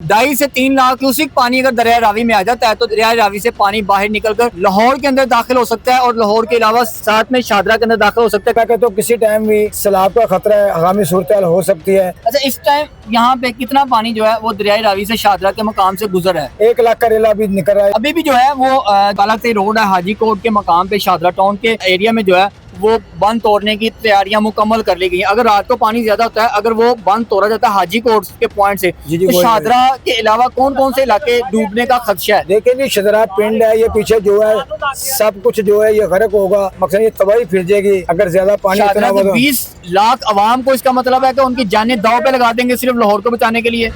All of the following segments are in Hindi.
2.5 से 3 लाख क्यूसिक पानी अगर दरिया रावी में आ जाता है तो दरिया रावी से पानी बाहर निकलकर लाहौर के अंदर दाखिल हो सकता है और लाहौर के अलावा साथ में शादरा के अंदर दाखिल हो सकता है। तो किसी टाइम भी सैलाब का खतरा है, आगामी सूरत हाल हो सकती है। अच्छा, इस टाइम यहाँ पे कितना पानी जो है वो दरिया रावी से शादरा के मकाम से गुजर है? 1 लाख का रेला भी निकल रहा है। अभी भी जो है वो बालाकोट रोड है, हाजी कोट के मकाम पे शादरा टाउन के एरिया में जो है वो बंद तोड़ने की तैयारियां मुकम्मल कर ली गई हैं। अगर रात को पानी ज्यादा होता है, अगर वो बंद तोड़ा जाता है हाजी कोट के पॉइंट से, तो शादरा के अलावा कौन कौन से इलाके डूबने का खदशा है? देखिए जी, शादरा पिंड है, ये पीछे जो है सब कुछ जो है ये गर्क होगा, मकसद ये तबाही फिर जाएगी अगर ज्यादा पानी इतना होगा। 20 लाख अवाम को इसका मतलब है कि उनकी जानें दांव पे लगा देंगे सिर्फ लाहौर को बचाने के लिए।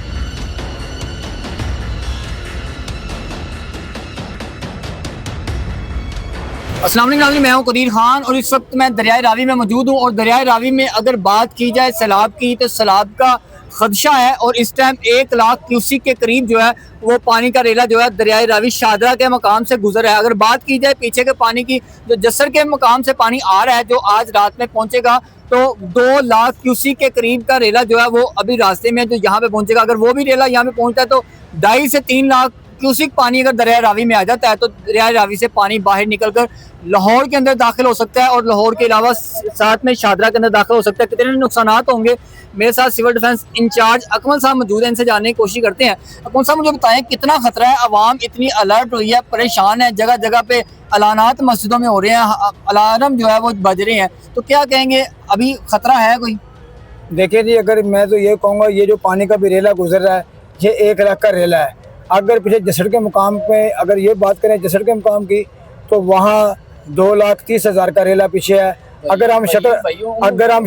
अस्सलाम वालेकुम नाज़रीन, मैं हूं कदीर खान और इस वक्त मैं दरियाए रावी में मौजूद हूं। और दरियाए रावी में अगर बात की जाए सैलाब की तो सैलाब का खदशा है और इस टाइम 1 लाख क्यूसिक के करीब जो है वो पानी का रेला जो है दरियाए रावी शादरा के मकाम से गुजर है। अगर बात की जाए पीछे के पानी की, जो जसर के मकाम से पानी आ रहा है जो आज रात में पहुंचेगा, तो 2 लाख क्यूसिक के करीब का रेला जो है वो अभी रास्ते में जो यहाँ पे पहुंचेगा। अगर वो भी रेला यहाँ पे पहुंचता है तो 2.5 से 3 लाख क्यूसिक पानी अगर दरिया रावी में आ जाता है तो दरिया रावी से पानी बाहर निकलकर लाहौर के अंदर दाखिल हो सकता है और लाहौर के अलावा साथ में शादरा के अंदर दाखिल हो सकता है। कितने नुकसान होंगे, मेरे साथ सिविल डिफेंस इंचार्ज अकमल साहब मौजूद हैं, इनसे जानने की कोशिश करते हैं। अकमल साहब, मुझे बताएं कितना खतरा है? आवाम इतनी अलर्ट हुई है, परेशान है, जगह जगह पे अलानात मस्जिदों में हो रहे हैं, अलार्म जो है वो बज रहे हैं, तो क्या कहेंगे, अभी खतरा है कोई? देखिए जी, अगर मैं तो ये कहूँगा, ये जो पानी का भी रेला गुजर रहा है ये 1 लाख का रेला है। अगर पीछे जसड़ के मुकाम पे अगर ये बात करें जसड़ के मुकाम की, तो वहाँ 2,30,000 का रेला पीछे है। अगर हम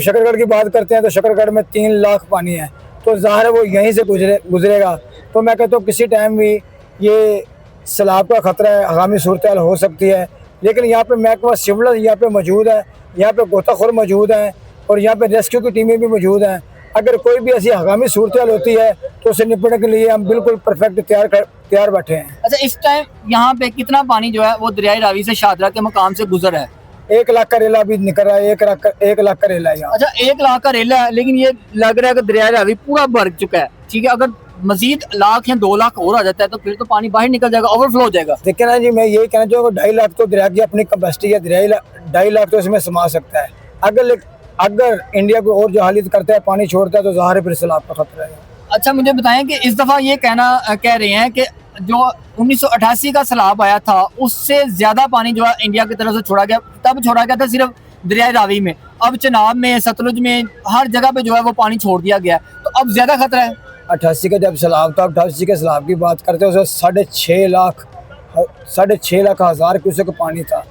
शकरगढ़ की बात करते हैं तो शकरगढ़ में 3 लाख पानी है, तो ज़ाहिर है वो यहीं से गुजरेगा। तो मैं कहता हूँ किसी टाइम भी ये सैलाब का खतरा है, आगामी सूरत हाल हो सकती है। लेकिन यहाँ पे महकमा सिविल यहाँ पे मौजूद है, यहाँ पे गोताखोर मौजूद हैं और यहाँ पे रेस्क्यू की टीमें भी मौजूद हैं। अगर कोई भी ऐसी आगामी सूरत हाल होती है तो उसे निपटने के लिए हम बिल्कुल परफेक्ट तैयार बैठे हैं। अच्छा, इस टाइम यहाँ पे कितना पानी जो है वो दरियाए रावी से शादरा के मकाम से गुजर है? 1 लाख का रेला भी निकल रहा है। 1 लाख का रेला है यहाँ। अच्छा, 1 लाख का रेला है, लेकिन ये लग रहा है कि दरियाए रावी पूरा भर चुका है। ठीक है, अगर मजीद लाख या 2 लाख और आ जाता है तो फिर तो पानी बाहर निकल जाएगा, ओवरफ्लो हो जाएगा। देखिए ना जी, मैं यही कहना चाहूँगा, 2.5 लाख तो दरिया की अपनी कैपेसिटी है, 2.5 लाख तो इसमें समा सकता है। अगर इंडिया को और जो हालित करता है, पानी छोड़ता है, तो ज़ाहिर फिर सैलाब का खतरा है। अच्छा, मुझे बताएं कि इस दफ़ा ये कह रहे हैं कि जो 1988 का सैलाब आया था उससे ज़्यादा पानी जो है इंडिया की तरफ से छोड़ा गया। तब छोड़ा गया था सिर्फ दरिया रावी में, अब चनाब में, सतलुज में, हर जगह पे जो है वो पानी छोड़ दिया गया, तो अब ज़्यादा खतरा है। 88 का जब सैलाब था, 88 के सैलाब की बात करते हैं, उसमें 6.5 लाख हज़ार क्यूसेक पानी था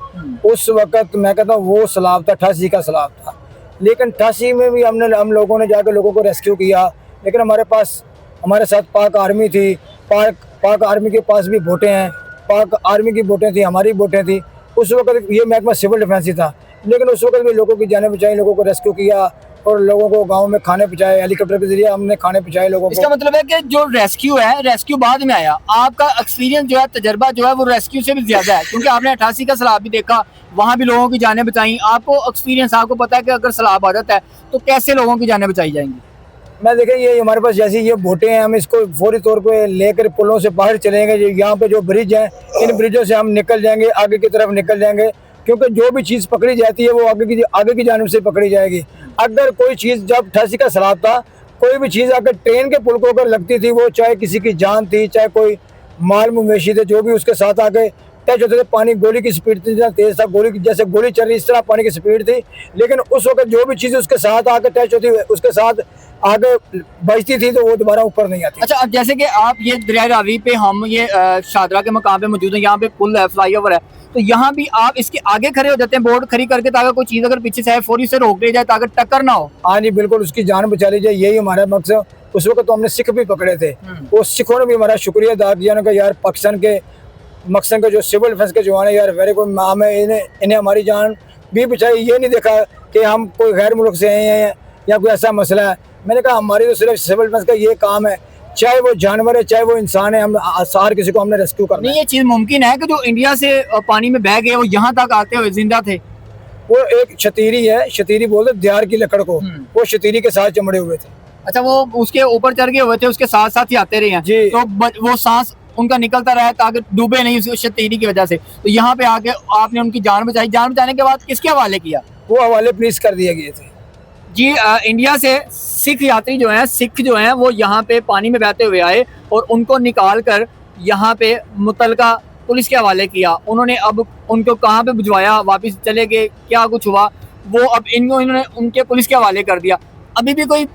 उस वक्त। मैं कहता हूँ वो सैलाब था, 88 का सैलाब था। लेकिन 88 में भी हम लोगों ने जाकर लोगों को रेस्क्यू किया, लेकिन हमारे साथ पाक आर्मी थी, पाक आर्मी के पास भी बोटें हैं, पाक आर्मी की बोटें थी, हमारी बोटें थी। उस वक्त ये महकमा सिविल डिफेंस ही था, लेकिन उस वक्त भी लोगों की जानें बचाई, लोगों को रेस्क्यू किया और लोगों को गांव में खाने पहुँचाए, हेलीकॉप्टर के जरिए हमने खाने पहुँचाए लोगों को। इसका मतलब है कि जो रेस्क्यू है, रेस्क्यू बाद में आया। आपका एक्सपीरियंस जो है, तजर्बा जो है वो रेस्क्यू से भी ज्यादा है, क्योंकि आपने 88 का सैलाब भी देखा, वहाँ भी लोगों की जानें बचाई। आपको एक्सपीरियंस, आपको पता है कि अगर सैलाब आ जाता है तो कैसे लोगों की जानें बचाई जाएंगी। मैं देखें, ये हमारे पास जैसी ये बोटें हैं, हम इसको फौरी तौर पे लेकर पुलों से बाहर चलेंगे। यहाँ पे जो ब्रिज हैं, इन ब्रिजों से हम निकल जाएंगे, आगे की तरफ निकल जाएंगे, क्योंकि जो भी चीज़ पकड़ी जाती है वो आगे की जानिब से पकड़ी जाएगी। अगर कोई चीज़, जब 88 का सैलाब था, कोई भी चीज़ अगर ट्रेन के पुल को अगर लगती थी, वो चाहे किसी की जान थी, चाहे कोई माल मवेशी थे, जो भी उसके साथ आके टच होते थे, पानी गोली की स्पीड थी, जितना तेज था, जैसे गोली चल रही इस तरह पानी की स्पीड थी। लेकिन उस वक्त जो भी चीज़ उसके साथ आकर टच होती, उसके साथ आगे बजती थी, तो वो दोबारा ऊपर नहीं आती। अच्छा, अब जैसे कि आप ये दरिया रावी पे, हम ये शादरा के मकाम पे मौजूद हैं, यहाँ पे पुल है, फ्लाईओवर है, तो यहाँ भी आप इसके आगे खड़े हो जाते हैं बोर्ड खड़ी करके, ताकि कोई चीज़ अगर पीछे से है फौरी से रोक ली जाए ताकि टक्कर ना हो। हाँ जी, बिल्कुल, उसकी जान बचा ली जाए, यही हमारा मकसद। उस वक्त तो हमने सिख भी पकड़े थे, वो सिखों ने भी हमारा शुक्रिया अदा किया, उन्होंने कहा यार पाकिस्तान के मकसद के जो सिविल डिफेंस के जवान है, यार वेरी गुड नाम है, इन्हें हमारी जान भी बचाई। ये नहीं देखा कि हम कोई गैर मुल्क से आए हैं या कोई ऐसा मसला है। मैंने कहा हमारी तो सिर्फ सिविल डिफेंस का ये काम है, चाहे वो जानवर है चाहे वो इंसान है, हम हर किसी को हमने रेस्क्यू करना है। ये चीज़ मुमकिन है कि जो इंडिया से पानी में बह गए वो यहाँ तक आते हुए जिंदा थे? वो एक शतीरी है, शतीरी बोलते दियार की लकड़ को, वो शतीरी के साथ चमड़े हुए थे। अच्छा, वो उसके ऊपर चढ़ गए हुए थे, उसके साथ साथ ही आते रहे हैं जी। तो वो सांस उनका निकलता रहा ताकि डूबे नहीं उस शतीरी की वजह से। तो यहाँ पे आके आपने उनकी जान बचाई। जान बचाने के बाद किसके हवाले किया? वो हवाले पुलिस कर दिए गए थे। जी, इंडिया से सिख यात्री जो हैं, सिख जो हैं, वो यहाँ पे पानी में बहते हुए आए और उनको निकाल कर यहाँ पे मुतलका पुलिस के हवाले किया। उन्होंने अब उनको कहाँ पे भिजवाया, वापस चले गए, क्या कुछ हुआ वो अब इन्होंने उनके पुलिस के हवाले कर दिया। अभी भी कोई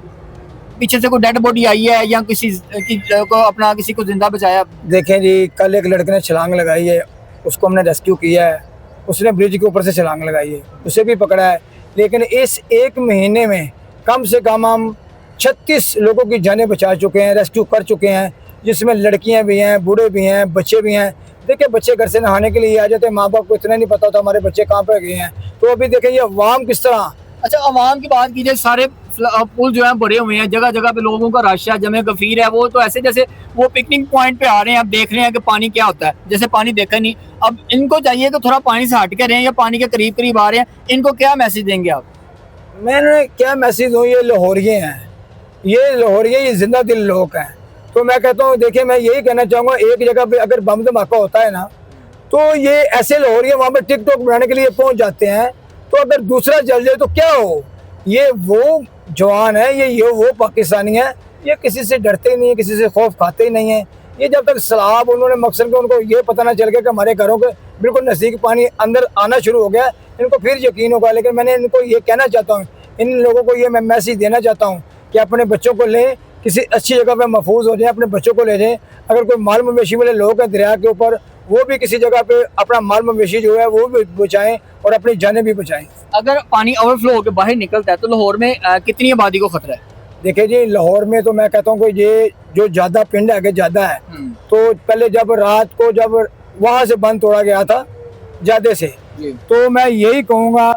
पीछे से कोई डेड बॉडी आई है या किसी किसी को जिंदा बचाया? देखें जी, कल एक लड़के ने छलांग लगाई है, उसको हमने रेस्क्यू किया है। उसने ब्रिज के ऊपर से छलांग लगाई है, उसे भी पकड़ा है। लेकिन इस एक महीने में कम से कम हम 36 लोगों की जानें बचा चुके हैं, रेस्क्यू कर चुके हैं, जिसमें लड़कियां भी हैं, बूढ़े भी हैं, बच्चे भी हैं। देखिए, बच्चे घर से नहाने के लिए आ जाते हैं, माँ बाप को इतना नहीं पता होता हमारे बच्चे कहाँ पर गए हैं। तो अभी देखें ये अवाम किस तरह। अच्छा, अवाम की बात कीजिए, सारे पुल जो है भरे हुए हैं, जगह जगह पे लोगों का रश है, जमे गफीर है। वो तो ऐसे जैसे वो पिकनिक पॉइंट पे आ रहे हैं, अब देख रहे हैं कि पानी क्या होता है, जैसे पानी देखा नहीं। अब इनको चाहिए कि थोड़ा पानी से हट के रहें या पानी के करीब करीब आ रहे हैं, इनको क्या मैसेज देंगे आप? मैंने क्या मैसेज दूँ, ये लाहौरिये हैं, ये जिंदा दिल लोग हैं। तो मैं कहता हूँ, देखिए मैं यही कहना चाहूँगा, एक जगह पे अगर बम धमाका होता है ना, तो ये ऐसे लाहौरिये वहाँ पे टिकटॉक बनाने के लिए पहुँच जाते हैं। तो अगर दूसरा जल जाए तो क्या हो। ये वो जवान है, ये वो पाकिस्तानी है, ये किसी से डरते ही नहीं है, किसी से खौफ खाते ही नहीं है। ये जब तक सैलाब उन्होंने मकसद को उनको ये पता ना चल गया कि हमारे घरों के बिल्कुल नज़दीक पानी अंदर आना शुरू हो गया, इनको फिर यकीन होगा। लेकिन मैंने इनको ये कहना चाहता हूँ, इन लोगों को ये मैं मैसेज देना चाहता हूँ कि अपने बच्चों को लें, किसी अच्छी जगह पे महफूज हो जाए, अपने बच्चों को ले जाएं। अगर कोई माल मवेशी वाले लोग हैं दरिया के ऊपर, वो भी किसी जगह पे अपना माल मवेशी जो है वो भी बचाएं और अपनी जानें भी बचाएं। अगर पानी ओवरफ्लो होकर बाहर निकलता है तो लाहौर में कितनी आबादी को खतरा है? देखिए जी, लाहौर में तो मैं कहता हूँ कि ये जो ज़्यादा पिंड है ज़्यादा है। तो पहले जब रात को जब वहाँ से बंद तोड़ा गया था ज़्यादा से, तो मैं यही कहूँगा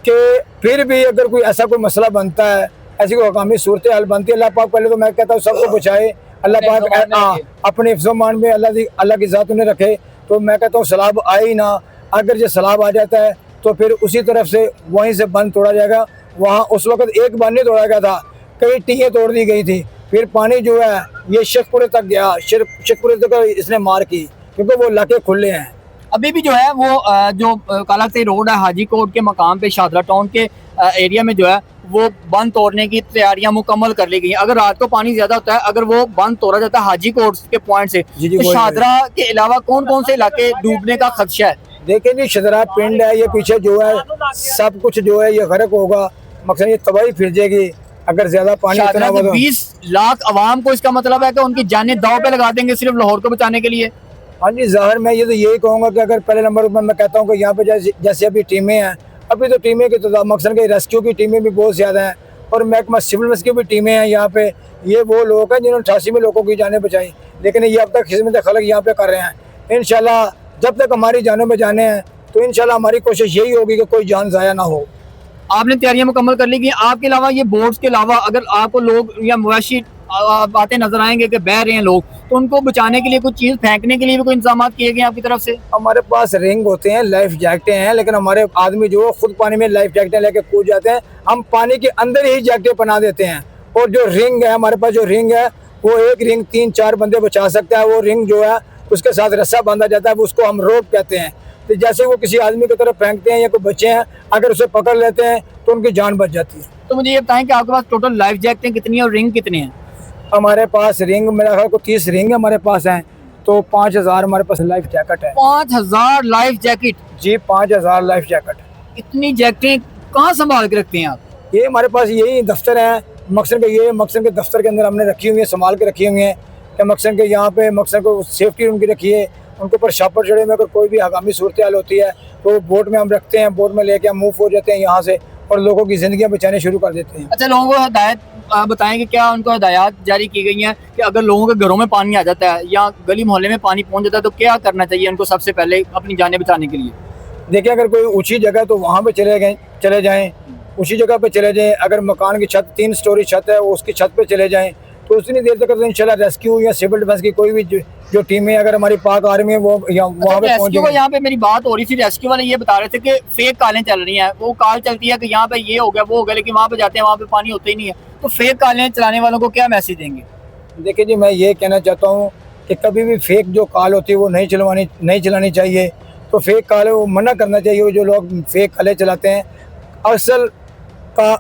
कि फिर भी अगर कोई ऐसा कोई मसला बनता है, ऐसी कोई हकामी सूरत हाल बनती है, अल्लाह पाक पहले तो मैं कहता हूँ सबको बचाए। अल्लाह पाक अपने हिफ्ज़-ओ-मान में अल्लाह की ज़ात उन्हें रखे। तो मैं कहता हूँ सैलाब आए ही ना। अगर ये सैलाब आ जाता है तो फिर उसी तरफ से वहीं से बंद तोड़ा जाएगा। वहाँ उस वक्त एक बंद नहीं तोड़ा गया था, कई टीहें तोड़ दी गई थी। फिर पानी जो है ये शेखपुरे तक गया, शेखपुरे तक इसने मार की, क्योंकि वो इलाके खुले हैं। अभी भी जो है वो जो कालाकती रोड है, हाजी कोट के मकाम पे शादरा टाउन के एरिया में जो है वो बंद तोड़ने की तैयारियां मुकम्मल कर ली गई हैं। अगर रात को पानी ज्यादा होता है, अगर वो बंद तोड़ा जाता है हाजी कोट के पॉइंट से, तो शादरा के अलावा कौन कौन से इलाके डूबने का खदशा है? देखिए जी, शादरा पिंड है, ये पीछे जो है सब कुछ जो है ये गर्क होगा, मकसद ये तबाही फिर जाएगी अगर ज्यादा पानी इतना हो। 20 लाख अवाम को इसका मतलब है कि उनकी जानें दांव पे लगा देंगे सिर्फ लाहौर को बचाने के लिए। हाँ जी, ज़ाहिर मैं ये तो यही कहूँगा कि अगर पहले नंबर पर मैं कहता हूँ कि यहाँ पे जैसे अभी टीमें हैं, अभी तो टीमें की तो मकसद के रेस्क्यू की टीमें भी बहुत ज़्यादा हैं और महकमा सिविल रेस्क्यू की टीमें हैं यहाँ पे। ये वो लोग हैं जिन्होंने 88 में लोगों की जानें बचाई, लेकिन ये अब तक खिदमत खलक यहाँ पे कर रहे हैं। इंशाल्लाह जब तक हमारी जानों में जाने हैं तो इंशाल्लाह हमारी कोशिश यही होगी कि कोई जान ज़ाया ना हो। आपने तैयारियां मुकम्मल कर ली कि आपके अलावा ये बोट्स के अलावा अगर आपको लोग या मवेशी आते नजर आएंगे कि बह रहे हैं लोग, तो उनको बचाने के लिए कुछ चीज फेंकने के लिए भी कोई इंतजाम किए गए आपकी तरफ से? हमारे पास रिंग होते हैं, लाइफ जैकेटें हैं, लेकिन हमारे आदमी जो खुद पानी में लाइफ जैकेटें लेके कूद जाते हैं। हम पानी के अंदर ही जैकेटें पहना देते हैं। और जो रिंग है हमारे पास, जो रिंग है वो एक रिंग 3-4 बंदे बचा सकता है। वो रिंग जो है उसके साथ रस्सा बांधा जाता है, उसको हम रोप कहते हैं। तो जैसे वो किसी आदमी की तरफ फेंकते हैं या कोई बच्चे हैं, अगर उसे पकड़ लेते हैं तो उनकी जान बच जाती है। तो मुझे ये बताएं कि आपके पास टोटल लाइफ जैकेटें कितनी है और रिंग कितनी है? हमारे पास रिंग मेरा ख्याल को 30 रिंग हमारे पास हैं, तो 5000 हमारे पास लाइफ जैकेट है। 5000 लाइफ जैकेट? जी, 5000 लाइफ जैकेट। इतनी जैकेटें कहाँ संभाल के रखते हैं आप? ये हमारे पास यही दफ्तर है मकसद के, ये मकसद के दफ्तर के अंदर हमने रखी हुई है, संभाल के रखी हुई है कि मकसद के यहाँ पे मकसद को सेफ्टी उनकी रखी है। उनके ऊपर शापर चढ़े में अगर कोई भी हंगामी सूरत हाल होती है तो बोट में हम रखते हैं, बोट में लेके हम मूव हो जाते हैं यहाँ से और लोगों की जिंदगियां बचाने शुरू कर देते हैं। अच्छा, लोगों को हदायत बताएं कि क्या उनको हदायत जारी की गई हैं कि अगर लोगों के घरों में पानी आ जाता है या गली मोहल्ले में पानी पहुंच जाता है तो क्या करना चाहिए उनको सबसे पहले अपनी जानें बचाने के लिए? देखिए, अगर कोई ऊंची जगह तो वहाँ पे चले जाएं, ऊंची जगह पे चले जाएं। अगर मकान की छत 3 स्टोरी छत है उसकी छत पे चले जाएं, तो तो उतनी देर तक तो इंशाल्लाह रेस्क्यू या सिविल डिफेंस की कोई भी जो टीमें अगर हमारी पाक आर्मी है वो वहाँ पे पहुँच रेस्क्यू जाएगी। यहाँ पे मेरी बात हो रही थी, रेस्क्यू वाले ये बता रहे थे कि फेक कॉलें चल रही हैं, वो कॉल चलती है कि यहाँ पे ये हो गया वो हो गया, लेकिन वहाँ पे जाते हैं वहाँ पे पानी होता ही नहीं है। तो फेक कॉलें चलाने वालों को क्या मैसेज देंगे? देखिए जी, मैं ये कहना चाहता हूँ कि कभी भी फेक जो कॉल होती है वो नहीं चलानी चाहिए। तो फेक कॉल है वो मना करना चाहिए। वो जो लोग फेक कॉलें चलाते हैं, असल का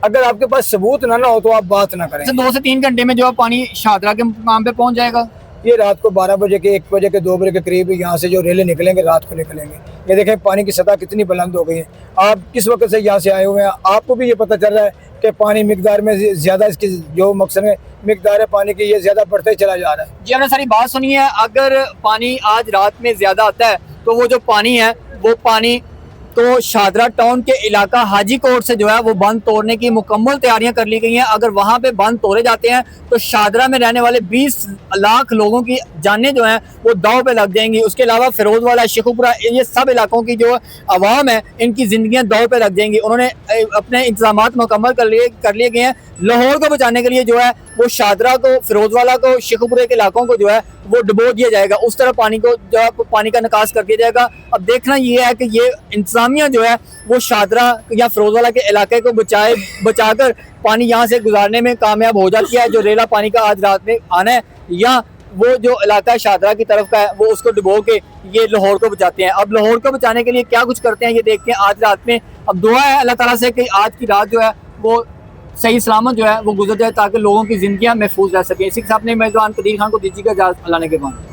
अगर आपके पास सबूत ना हो तो आप बात ना करें। 2 से 3 घंटे में जो है पानी शाहदरा के मुकाम पे पहुंच जाएगा। ये रात को 12 बजे के 1 बजे के 2 बजे के करीब यहाँ से जो रेले निकलेंगे रात को निकलेंगे। ये देखें पानी की सतह कितनी बुलंद हो गई है। आप किस वक्त से यहाँ से आए हुए हैं, आपको भी ये पता चल रहा है कि पानी मिकदार में ज़्यादा, इसकी जो मकसद है मिकदार है पानी की, ये ज़्यादा बढ़ते ही चला जा रहा है। जी, हमने सारी बात सुनी है। अगर पानी आज रात में ज़्यादा आता है तो वो जो पानी है वो पानी तो शाहदरा टाउन के इलाका हाजी कोट से जो है वो बंद तोड़ने की मुकम्मल तैयारियां कर ली गई हैं। अगर वहां पे बंद तोड़े जाते हैं तो शाहदरा में रहने वाले 20 लाख लोगों की जानें जो हैं वो दांव पे लग जाएंगी। उसके अलावा फिरोजवाला, शेखुपुरा, ये सब इलाकों की जो आवाम है इनकी जिंदगियां दांव पे लग जाएंगी। उन्होंने अपने इंतजाम मुकम्मल कर लिए गए हैं। लाहौर को बचाने के लिए जो है वो शाहदरा को, फिरोजवाला को, शेखुपुरा के इलाकों को जो है वो डुबो दिया जाएगा। उस तरह पानी को जो है पानी का निकास कर दिया जाएगा। अब देखना ये है कि ये इंतजामिया जो है वो शाहदरा या फिरोजवाला के इलाके को बचाकर पानी यहाँ से गुजारने में कामयाब हो जाती है। जो रेला पानी का आज रात में आना है या वो जो इलाका शाहदरा की तरफ का है वो उसको डुबो के ये लाहौर को बचाते हैं। अब लाहौर को बचाने के लिए क्या कुछ करते हैं ये देखते हैं आज रात में। अब दुआ है अल्लाह ताला से कि आज की रात जो है वो सही सलामत जो है वो गुजर जाए ताकि लोगों की जिंदगियां महफूज रह सकें। इसी के साथ अपने मेजबान कदीर खान को दीजिएगा इजाज़त, अल्लाह ने के बाद।